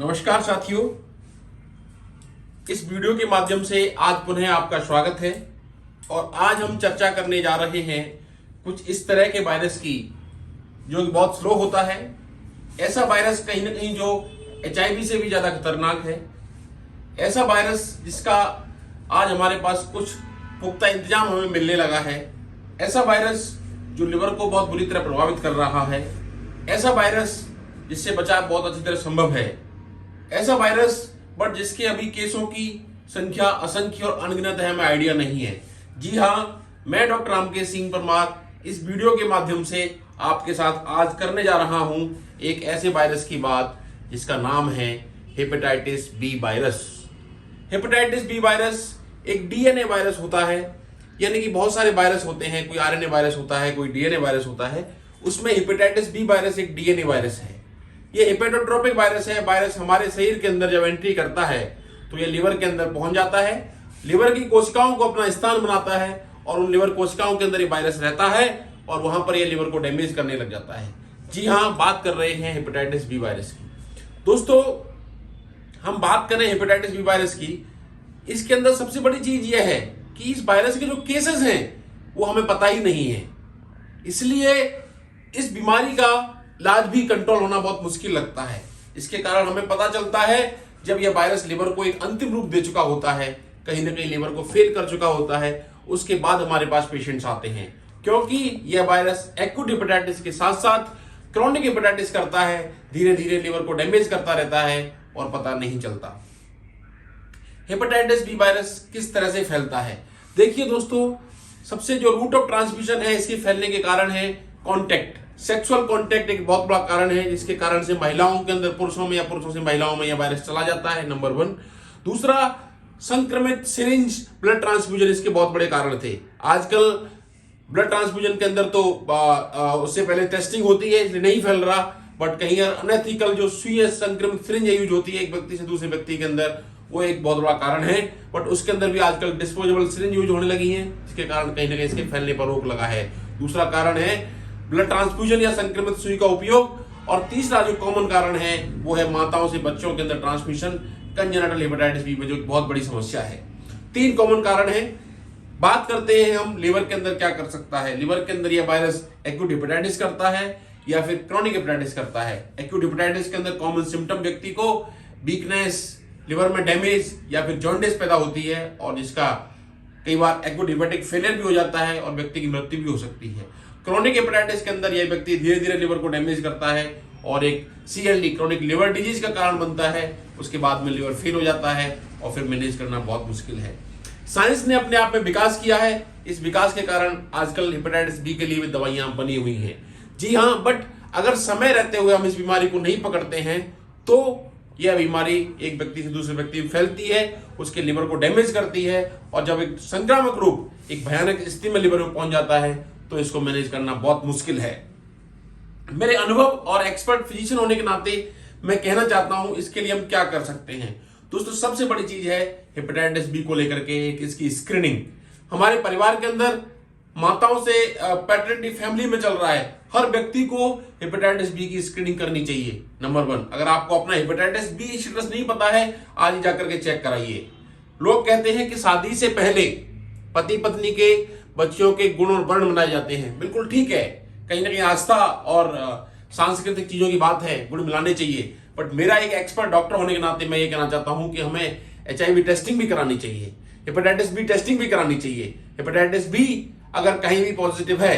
नमस्कार साथियों, इस वीडियो के माध्यम से आज पुनः आपका स्वागत है। और आज हम चर्चा करने जा रहे हैं कुछ इस तरह के वायरस की जो कि बहुत स्लो होता है। ऐसा वायरस कहीं ना कहीं जो HIV से भी ज्यादा खतरनाक है। ऐसा वायरस जिसका आज हमारे पास कुछ पुख्ता इंतजाम हमें मिलने लगा है। ऐसा वायरस जो लिवर को बहुत बुरी तरह प्रभावित कर रहा है। ऐसा वायरस जिससे बचाव बहुत अच्छी तरह संभव है। ऐसा वायरस बट जिसके अभी केसों की संख्या असंख्य और अनगिनत है, हमें आइडिया नहीं है। जी हाँ, मैं डॉक्टर रामकेश सिंह परमार इस वीडियो के माध्यम से आपके साथ आज करने जा रहा हूं एक ऐसे वायरस की बात जिसका नाम है hepatitis B virus. Hepatitis B virus एक DNA वायरस होता है, यानी कि बहुत सारे वायरस होते हैं। कोई RNA वायरस होता है, कोई DNA वायरस होता है। उसमें हेपेटाइटिस बी वायरस एक DNA वायरस है। ये हेपेटोट्रोपिक वायरस है। वायरस हमारे शरीर के अंदर जब एंट्री करता है तो ये लिवर के अंदर पहुंच जाता है, लिवर की कोशिकाओं को अपना स्थान बनाता है और उन लिवर कोशिकाओं के अंदर ये वायरस रहता है और वहां पर ये लिवर को डैमेज करने लग जाता है। जी हाँ, बात कर रहे हैं हेपेटाइटिस बी वायरस की। दोस्तों, हम बात करें हेपेटाइटिस बी वायरस की, इसके अंदर सबसे बड़ी चीज यह है कि इस वायरस के जो केसेस हैं वो हमें पता ही नहीं है। इसलिए इस बीमारी का इलाज भी कंट्रोल होना बहुत मुश्किल लगता है। इसके कारण हमें पता चलता है जब यह वायरस लिवर को एक अंतिम रूप दे चुका होता है, कहीं ना कहीं लिवर को फेल कर चुका होता है, उसके बाद हमारे पास पेशेंट्स आते हैं। क्योंकि यह वायरस एक्यूट हेपेटाइटिस के साथ साथ क्रॉनिक हेपेटाइटिस करता है, धीरे धीरे लिवर को डैमेज करता रहता है और पता नहीं चलता। हेपेटाइटिस बी वायरस किस तरह से फैलता है? देखिए दोस्तों, सबसे जो रूट ऑफ ट्रांसमिशन है इसके फैलने के कारण है कॉन्टैक्ट। सेक्सुअल कॉन्टैक्ट एक बहुत बड़ा कारण है जिसके कारण से महिलाओं के अंदर पुरुषों में या पुरुषों से महिलाओं में यह वायरस चला जाता है, नंबर 1। दूसरा, संक्रमित सिरिंज ब्लड ट्रांसफ्यूजन इसके बहुत बड़े कारण थे। आजकल ब्लड ट्रांसफ्यूजन के अंदर तो उससे पहले टेस्टिंग होती है, इसलिए नहीं फैल रहा। बट कहीं अनएथिकल जो सुई संक्रमित सिरिंज यूज होती है एक व्यक्ति से दूसरे व्यक्ति के अंदर, वो एक बहुत बड़ा कारण है। बट उसके अंदर भी आजकल डिस्पोजेबल सिरिंज यूज होने लगी है, जिसके कारण कहीं ना कहीं इसके फैलने पर रोक लगा है। दूसरा कारण है ब्लड ट्रांसफ्यूजन या संक्रमित सुई का उपयोग। और तीसरा जो कॉमन कारण है वो है माताओं से बच्चों के अंदर ट्रांसमिशन, कंजेनिटल हेपेटाइटिस बी में, जो बहुत बड़ी समस्या है। 3 कॉमन कारण है। बात करते हैं हम लिवर के अंदर क्या कर सकता है। लिवर के अंदर यह वायरस एक्यूट हेपेटाइटिस करता है या फिर क्रॉनिक हेपेटाइटिस करता है। एक्यूट हेपेटाइटिस के अंदर कॉमन सिम्टम व्यक्ति को वीकनेस, लिवर में डैमेज या फिर जॉन्डिस पैदा होती है और जिसका कई बार एक्यूट हेपेटिक फेलियर भी हो जाता है और व्यक्ति की मृत्यु भी हो सकती है। क्रोनिक हेपेटाइटिस के अंदर यह व्यक्ति धीरे धीरे लिवर को डैमेज करता है और एक CLD क्रोनिक लिवर डिजीज का कारण बनता है। उसके बाद में लिवर फेल हो जाता है और फिर मैनेज करना बहुत मुश्किल है। साइंस ने अपने आप में विकास किया है। इस विकास के कारण आजकल हेपेटाइटिस बी के लिए भी दवाइयां बनी हुई हैं। जी हाँ, बट अगर समय रहते हुए हम इस बीमारी को नहीं पकड़ते हैं तो यह बीमारी एक व्यक्ति से दूसरे व्यक्ति में फैलती है, उसके लिवर को डैमेज करती है और जब एक संक्रामक रूप, एक भयानक स्थिति में लिवर में पहुंच जाता है तो इसको मैनेज करना बहुत मुश्किल है। मेरे अनुभव और एक्सपर्ट फिजिशियन होने के नाते मैं कहना चाहता हूं इसके लिए हम क्या कर सकते हैं। दोस्तों, सबसे बड़ी चीज है हेपेटाइटिस बी को लेकर के एक इसकी स्क्रीनिंग। हमारे परिवार के अंदर माताओं से पैटर्निटी फैमिली में चल रहा है, हर व्यक्ति को हेपेटाइटिस बी की स्क्रीनिंग करनी चाहिए, नंबर 1। अगर आपको अपना हेपेटाइटिस बी स्टेटस नहीं पता है, आज ही जाकर के चेक कराइए। लोग कहते हैं कि शादी से पहले पति पत्नी के बच्चों के गुण और वर्ण बनाए जाते हैं। बिल्कुल ठीक है, कहीं ना कहीं आस्था और सांस्कृतिक चीजों की बात है, गुण मिलाने चाहिए। बट मेरा एक एक्सपर्ट डॉक्टर होने के नाते मैं ये कहना चाहता हूं कि हमें HIV टेस्टिंग भी करानी चाहिए, हेपेटाइटिस बी टेस्टिंग भी करानी चाहिए। हेपेटाइटिस बी अगर कहीं भी पॉजिटिव है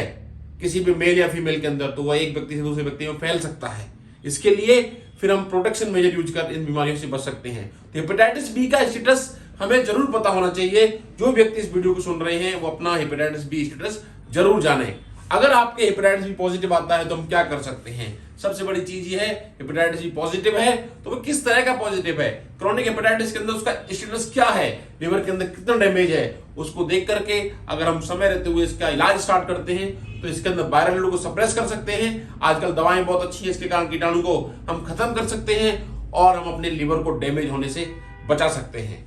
किसी भी मेल या फीमेल के अंदर, तो वह एक व्यक्ति से दूसरे व्यक्ति में फैल सकता है। इसके लिए फिर हम प्रोटेक्शन मेजर यूज कर इन बीमारियों से बच सकते हैं। तो हेपेटाइटिस बी का स्टेटस हमें जरूर पता होना चाहिए। जो व्यक्ति इस वीडियो को सुन रहे हैं वो अपना हेपेटाइटिस बी स्टेटस जरूर जाने। अगर आपके हेपेटाइटिस बी पॉजिटिव आता है तो हम क्या कर सकते हैं? सबसे बड़ी चीज ये है, हेपेटाइटिस बी पॉजिटिव है तो वो किस तरह का पॉजिटिव है, क्रॉनिक हेपेटाइटिस के अंदर उसका स्टेटस क्या है, लिवर के अंदर कितना डैमेज है, उसको देख करके अगर हम समय रहते हुए इसका इलाज स्टार्ट करते हैं तो इसके अंदर वायरल लोड को सप्रेस कर सकते हैं। आजकल दवाएं बहुत अच्छी है, इसके कारण कीटाणु को हम खत्म कर सकते हैं और हम अपने लिवर को डैमेज होने से बचा सकते हैं।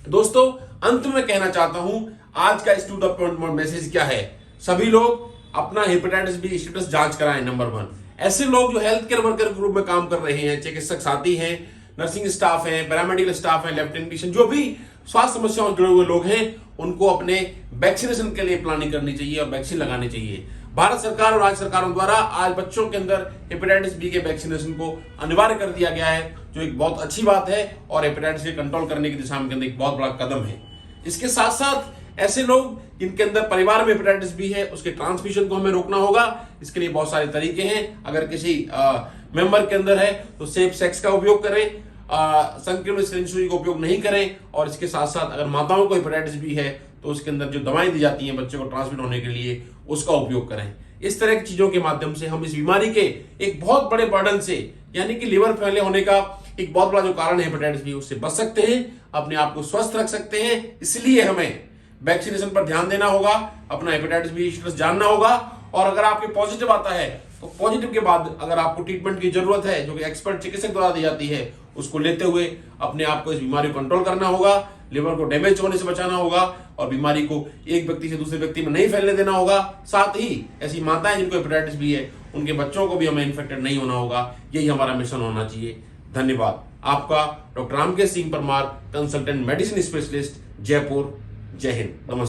दोस्तों, अंत में कहना चाहता हूं आज का इस टू द पॉइंट मैसेज क्या है? सभी लोग अपना हेपेटाइटिस बी स्टेटस जांच कराएं, नंबर 1। ऐसे लोग जो हेल्थ केयर वर्कर ग्रुप में काम कर रहे हैं, चिकित्सक साथी हैं, नर्सिंग स्टाफ है, पैरामेडिकल स्टाफ है, लैब टेक्नीशियन, जो भी स्वास्थ्य समस्याओं से जुड़े हुए लोग हैं, उनको अपने वैक्सीनेशन के लिए प्लानिंग करनी चाहिए और वैक्सीन लगानी चाहिए। भारत सरकार और राज्य सरकारों द्वारा आज बच्चों के अंदर हेपेटाइटिस बी के वैक्सीनेशन को अनिवार्य कर दिया गया है, जो एक बहुत अच्छी बात है और हेपेटाइटिस के कंट्रोल करने की दिशा में एक बहुत बड़ा कदम है। इसके साथ साथ ऐसे लोग जिनके अंदर परिवार में हेपेटाइटिस बी है, उसके ट्रांसमिशन को हमें रोकना होगा। इसके लिए बहुत सारे तरीके हैं। अगर किसी मेंबर के अंदर है तो सेफ सेक्स का उपयोग करें, संक्रमण सुई का उपयोग नहीं करें, और इसके साथ साथ अगर माताओं को हेपेटाइटिस बी है तो उसके अंदर जो दवाएं दी जाती हैं बच्चे को ट्रांसमिट होने के लिए, उसका उपयोग करें। इस तरह की चीजों के माध्यम से हम इस बीमारी के एक बहुत बड़े बर्डन से, यानी कि लिवर फैले होने का एक बहुत बड़ा जो कारण है हेपेटाइटिस बी, उससे बच सकते हैं, अपने आप को स्वस्थ रख सकते हैं। इसलिए हमें वैक्सीनेशन पर ध्यान देना होगा, अपना हेपेटाइटिस बी स्टेटस जानना होगा, और अगर आपके पॉजिटिव आता है तो पॉजिटिव के बाद अगर आपको ट्रीटमेंट की जरूरत है जो कि एक्सपर्ट चिकित्सक द्वारा दी जाती है, उसको लेते हुए अपने आप को इस बीमारी को कंट्रोल करना होगा, लिवर को डैमेज होने से बचाना होगा और बीमारी को एक व्यक्ति से दूसरे व्यक्ति में नहीं फैलने देना होगा। साथ ही ऐसी माताएं जिनको हेपेटाइटिस बी है, उनके बच्चों को भी हमें इन्फेक्टेड नहीं होना होगा। यही हमारा मिशन होना चाहिए। धन्यवाद। आपका doctor Ramkesh Singh Parmar, consultant medicine specialist, Jaipur. जय हिंद। नमस्कार।